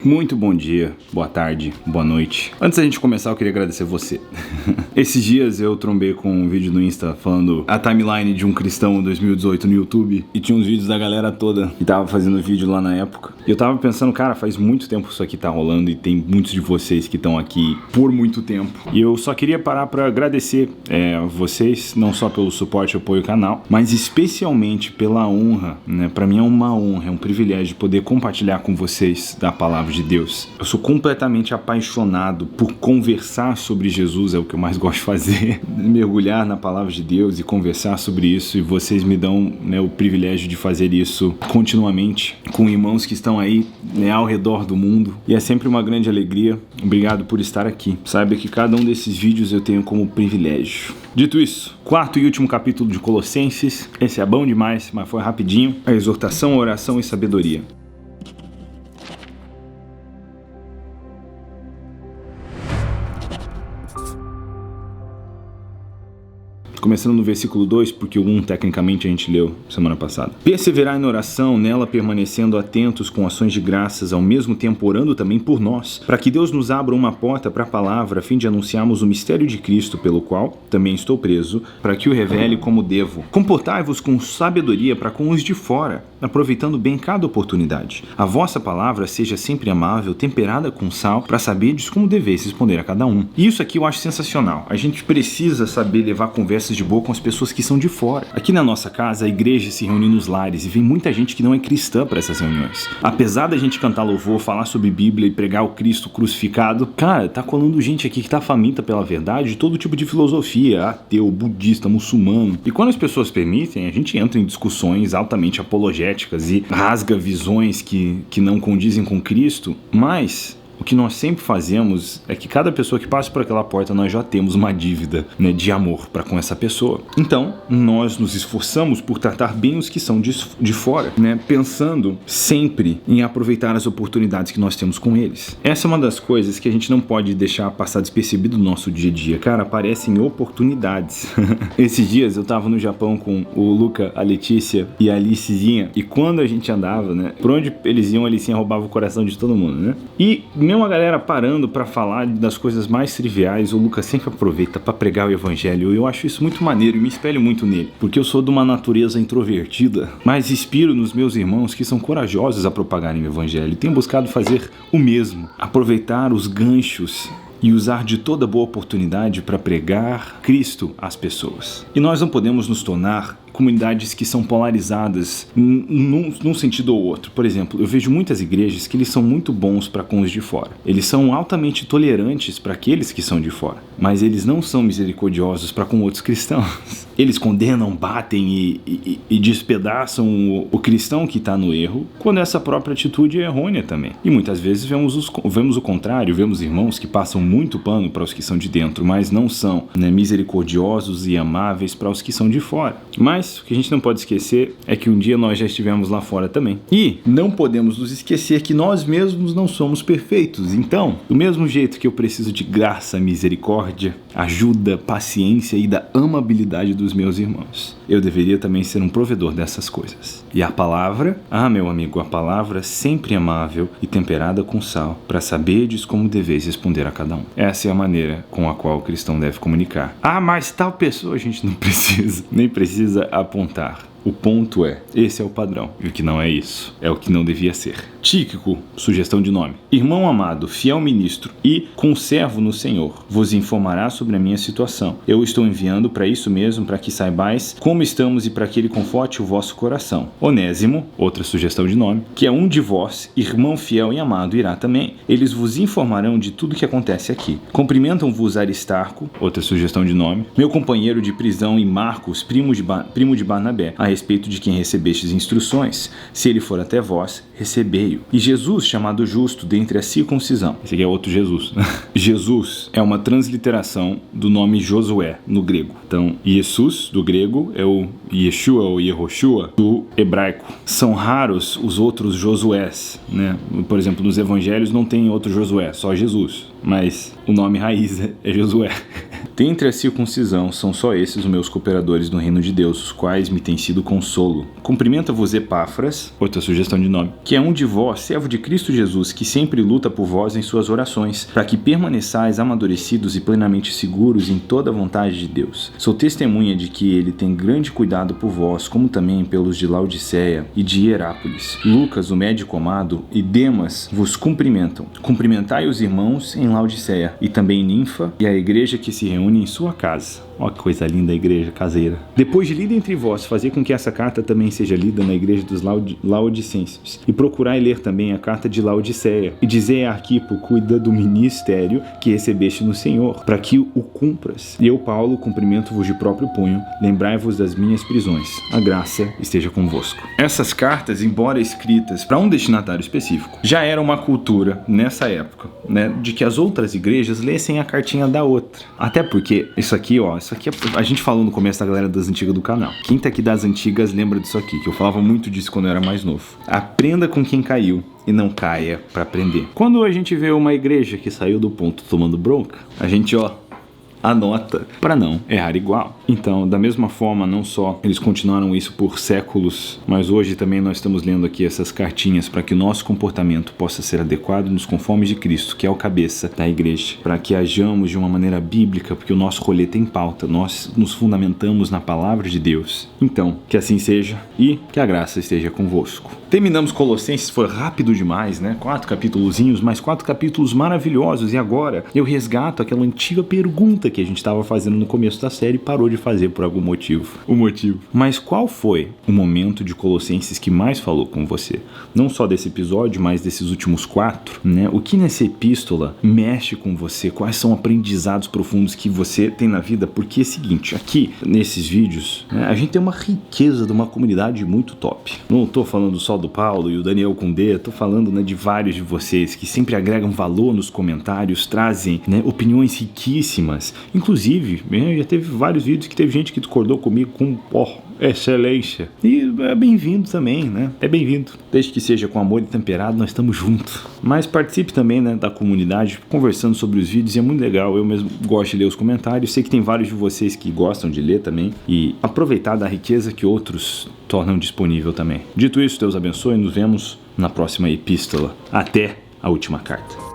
Muito bom dia, boa tarde, boa noite. Antes da gente começar, eu queria agradecer você. Esses dias eu trombei com um vídeo no Insta falando a timeline de um cristão 2018 no YouTube e tinha uns vídeos da galera toda que tava fazendo vídeo lá na época. E eu tava pensando, cara, faz muito tempo isso aqui tá rolando e tem muitos de vocês que estão aqui por muito tempo. E eu só queria parar pra agradecer vocês, não só pelo suporte e apoio ao canal, mas especialmente pela honra, né? Pra mim é uma honra, é um privilégio poder compartilhar com vocês da palavra de Deus. Eu sou completamente apaixonado por conversar sobre Jesus, é o que eu mais gosto de fazer, mergulhar na palavra de Deus e conversar sobre isso, e vocês me dão, né, o privilégio de fazer isso continuamente com irmãos que estão aí, né, ao redor do mundo, e é sempre uma grande alegria. Obrigado por estar aqui. Saiba que cada um desses vídeos eu tenho como privilégio. Dito isso, quarto e último capítulo de Colossenses. Esse é bom demais, mas foi rapidinho. A exortação, a oração e sabedoria. Começando no versículo 2, porque o 1 tecnicamente a gente leu semana passada. Perseverai na oração, nela permanecendo atentos com ações de graças, ao mesmo tempo orando também por nós, para que Deus nos abra uma porta para a palavra, a fim de anunciarmos o mistério de Cristo, pelo qual também estou preso, para que o revele como devo. Comportai-vos com sabedoria para com os de fora, aproveitando bem cada oportunidade. A vossa palavra seja sempre amável, temperada com sal, para saberdes como deveis responder a cada um. E isso aqui eu acho sensacional. A gente precisa saber levar conversas de boa com as pessoas que são de fora. Aqui na nossa casa, a igreja se reúne nos lares e vem muita gente que não é cristã para essas reuniões. Apesar da gente cantar louvor, falar sobre Bíblia e pregar o Cristo crucificado, cara, tá colando gente aqui que tá faminta pela verdade de todo tipo de filosofia, ateu, budista, muçulmano. E quando as pessoas permitem, a gente entra em discussões altamente apologéticas e rasga visões que não condizem com Cristo, mas o que nós sempre fazemos é que cada pessoa que passa por aquela porta, nós já temos uma dívida, né, de amor para com essa pessoa. Então, nós nos esforçamos por tratar bem os que são de fora, né, pensando sempre em aproveitar as oportunidades que nós temos com eles. Essa é uma das coisas que a gente não pode deixar passar despercebido no nosso dia a dia. Cara, aparecem oportunidades. Esses dias eu tava no Japão com o Luca, a Letícia e a Alicezinha, e quando a gente andava, né, por onde eles iam, a Alicinha roubava o coração de todo mundo, né? E mesmo a galera parando para falar das coisas mais triviais, o Lucas sempre aproveita para pregar o evangelho. Eu acho isso muito maneiro e me espelho muito nele, porque eu sou de uma natureza introvertida, mas inspiro nos meus irmãos que são corajosos a propagarem o evangelho e tenho buscado fazer o mesmo, aproveitar os ganchos e usar de toda boa oportunidade para pregar Cristo às pessoas. E nós não podemos nos tornar comunidades que são polarizadas num sentido ou outro. Por exemplo, eu vejo muitas igrejas que eles são muito bons para com os de fora. Eles são altamente tolerantes para aqueles que são de fora, mas eles não são misericordiosos para com outros cristãos. Eles condenam, batem e despedaçam o cristão que está no erro, quando essa própria atitude é errônea também. E muitas vezes vemos o contrário, vemos irmãos que passam muito pano para os que são de dentro, mas não são, né, misericordiosos e amáveis para os que são de fora. Mas o que a gente não pode esquecer é que um dia nós já estivemos lá fora também. E não podemos nos esquecer que nós mesmos não somos perfeitos. Então, do mesmo jeito que eu preciso de graça, misericórdia, ajuda, paciência e da amabilidade dos meus irmãos, eu deveria também ser um provedor dessas coisas. E a palavra, meu amigo, a palavra sempre amável e temperada com sal, para saberdes como deveis responder a cada um. Essa é a maneira com a qual o cristão deve comunicar. Mas tal pessoa a gente não precisa, nem precisa apontar. O ponto é, esse é o padrão, e o que não é isso, é o que não devia ser. Tíquico, sugestão de nome. Irmão amado, fiel ministro e conservo no Senhor, vos informará sobre a minha situação. Eu estou enviando para isso mesmo, para que saibais como estamos e para que ele conforte o vosso coração. Onésimo, outra sugestão de nome, que é um de vós, irmão fiel e amado, irá também. Eles vos informarão de tudo que acontece aqui. Cumprimentam-vos Aristarco, outra sugestão de nome, meu companheiro de prisão, e Marcos, primo de Barnabé, a respeito de quem recebestes instruções. Se ele for até vós, recebei-o. E Jesus, chamado justo dentre a circuncisão. Esse aqui é outro Jesus. Jesus é uma transliteração do nome Josué, no grego. Então, Jesus, do grego, é o Yeshua ou Yehoshua, do hebraico. São raros os outros Josués, né? Por exemplo, nos evangelhos não tem outro Josué, só Jesus. Mas o nome raiz é Josué. Dentre a circuncisão, são só esses os meus cooperadores no reino de Deus, os quais me têm sido consolo. Cumprimenta-vos Epáfras, outra sugestão de nome, que é um de vós, servo de Cristo Jesus, que sempre luta por vós em suas orações, para que permaneçais amadurecidos e plenamente seguros em toda a vontade de Deus. Sou testemunha de que ele tem grande cuidado por vós, como também pelos de Laodiceia e de Hierápolis. Lucas, o médico amado, e Demas vos cumprimentam. Cumprimentai os irmãos em Laodiceia, e também Ninfa e a igreja que se reúne em sua casa. Ó, que coisa linda a igreja caseira. Depois de lida entre vós, fazer com que essa carta também seja lida na igreja dos Laodicenses. E procurai ler também a carta de Laodiceia. E dizei a Arquipo, cuida do ministério que recebeste no Senhor, para que o cumpras. E eu, Paulo, cumprimento-vos de próprio punho. Lembrai-vos das minhas prisões. A graça esteja convosco. Essas cartas, embora escritas para um destinatário específico, já era uma cultura, nessa época, né, de que as outras igrejas lessem a cartinha da outra. Até porque, isso aqui a gente falou no começo da galera das antigas do canal. Quem tá aqui das antigas lembra disso aqui, que eu falava muito disso quando eu era mais novo. Aprenda com quem caiu e não caia para aprender. Quando a gente vê uma igreja que saiu do ponto tomando bronca, a gente, anota para não errar igual. Então, da mesma forma, não só eles continuaram isso por séculos, mas hoje também nós estamos lendo aqui essas cartinhas para que o nosso comportamento possa ser adequado nos conformes de Cristo, que é o cabeça da igreja, para que hajamos de uma maneira bíblica, porque o nosso rolê tem pauta, nós nos fundamentamos na palavra de Deus. Então, que assim seja e que a graça esteja convosco. Terminamos Colossenses, foi rápido demais, né? 4 capítulozinhos, mais 4 capítulos maravilhosos, e agora eu resgato aquela antiga pergunta que a gente estava fazendo no começo da série e parou de fazer por algum motivo. O motivo. Mas qual foi o momento de Colossenses que mais falou com você? Não só desse episódio, mas desses últimos 4, né? O que nessa epístola mexe com você? Quais são aprendizados profundos que você tem na vida? Porque é o seguinte, aqui nesses vídeos, né, a gente tem uma riqueza de uma comunidade muito top. Não estou falando só do Paulo e o Daniel Kundê, estou falando, né, de vários de vocês que sempre agregam valor nos comentários, trazem, né, opiniões riquíssimas. Inclusive, já teve vários vídeos que teve gente que discordou comigo com excelência. E é bem-vindo também, né? É bem-vindo. Desde que seja com amor e temperado, nós estamos juntos. Mas participe também, né, da comunidade, conversando sobre os vídeos, e é muito legal. Eu mesmo gosto de ler os comentários. Sei que tem vários de vocês que gostam de ler também. E aproveitar da riqueza que outros tornam disponível também. Dito isso, Deus abençoe e nos vemos na próxima epístola. Até a última carta.